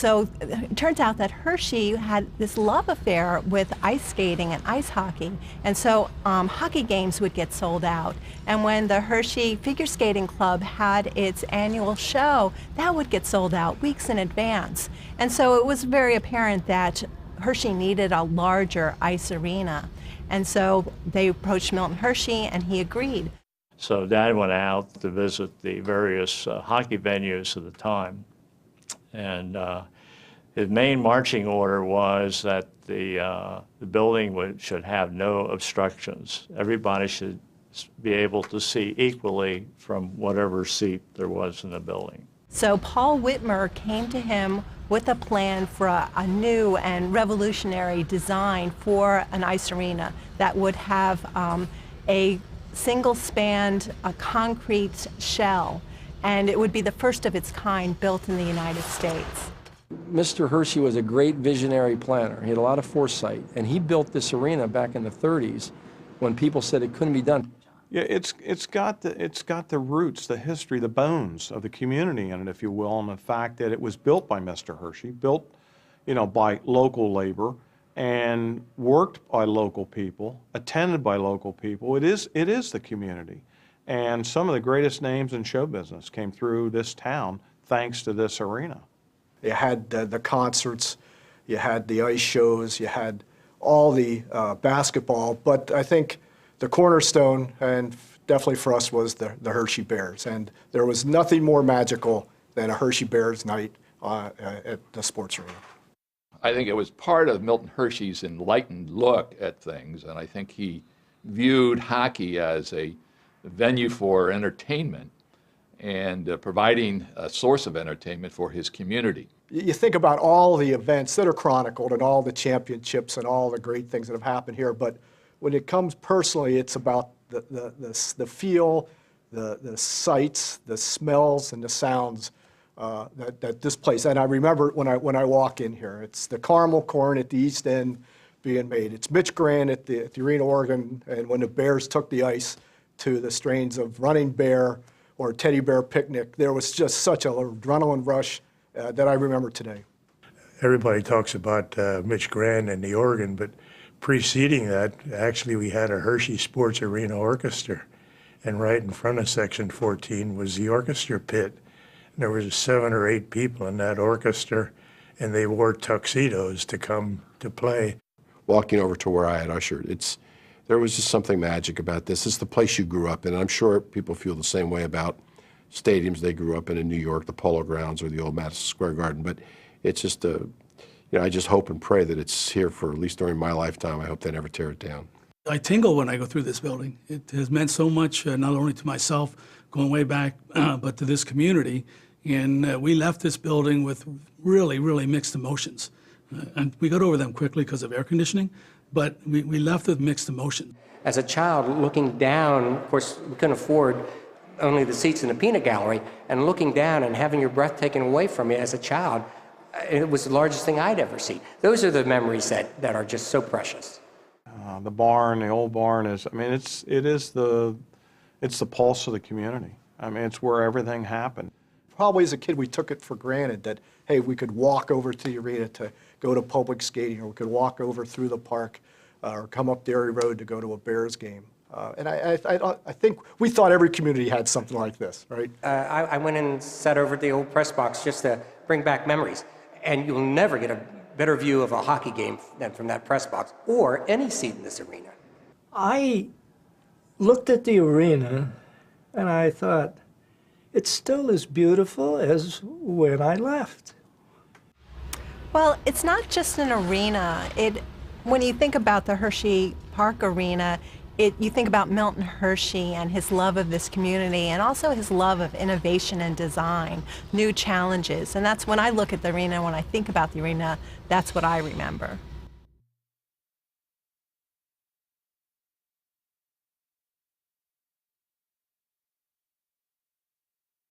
so it turns out that Hershey had this love affair with ice skating and ice hockey, and so hockey games would get sold out. And when the Hershey Figure Skating Club had its annual show, that would get sold out weeks in advance. And so it was very apparent that Hershey needed a larger ice arena. And so they approached Milton Hershey, and he agreed. So Dad went out to visit the various hockey venues at the time. And his main marching order was that the building should have no obstructions. Everybody should be able to see equally from whatever seat there was in the building. So Paul Whitmer came to him with a plan for a new and revolutionary design for an ice arena that would have a single-spanned concrete shell, and it would be the first of its kind built in the United States. Mr. Hershey was a great visionary planner. He had a lot of foresight, and he built this arena back in the 30s when people said it couldn't be done. Yeah, it's got the roots, the history, the bones of the community in it, if you will, and the fact that it was built by Mr. Hershey, built, by local labor, and worked by local people, attended by local people. It is the community, and some of the greatest names in show business came through this town thanks to this arena. You had the concerts, you had the ice shows, you had all the basketball, but I think the cornerstone, and definitely for us, was the Hershey Bears. And there was nothing more magical than a Hershey Bears night at the sports arena. I think it was part of Milton Hershey's enlightened look at things, and I think he viewed hockey as a venue for entertainment and providing a source of entertainment for his community. You think about all the events that are chronicled and all the championships and all the great things that have happened here, but when it comes personally, it's about the feel, the sights, the smells, and the sounds that this place. And I remember when I walk in here, it's the caramel corn at the East End being made. It's Mitch Grant at the Arena Oregon, and when the Bears took the ice to the strains of Running Bear or Teddy Bear Picnic, there was just such an adrenaline rush that I remember today. Everybody talks about Mitch Grant and the Oregon, but preceding that, actually, we had a Hershey Sports Arena Orchestra, and right in front of Section 14 was the orchestra pit. And there was 7 or 8 people in that orchestra, and they wore tuxedos to come to play. Walking over to where I had ushered, there was just something magic about this. It's the place you grew up in, and I'm sure people feel the same way about stadiums they grew up in New York, the Polo Grounds or the old Madison Square Garden, but it's just I just hope and pray that it's here for at least during my lifetime. I hope they never tear it down. I tingle when I go through this building. It has meant so much, not only to myself, going way back, but to this community. And we left this building with really, really mixed emotions. And we got over them quickly because of air conditioning, but we left with mixed emotions. As a child, looking down, of course, we couldn't afford only the seats in the peanut gallery, and looking down and having your breath taken away from you as a child, it was the largest thing I'd ever seen. Those are the memories that are just so precious. The barn, the old barn it's the pulse of the community. I mean, it's where everything happened. Probably as a kid, we took it for granted that, hey, we could walk over to the arena to go to public skating, or we could walk over through the park, or come up Dairy Road to go to a Bears game. And I think we thought every community had something like this, right? I went and sat over at the old press box just to bring back memories. And you'll never get a better view of a hockey game than from that press box, or any seat in this arena. I looked at the arena and I thought, it's still as beautiful as when I left. Well, it's not just an arena. When you think about the Hershey Park Arena, you think about Milton Hershey and his love of this community, and also his love of innovation and design, new challenges. And that's when I look at the arena, when I think about the arena, that's what I remember.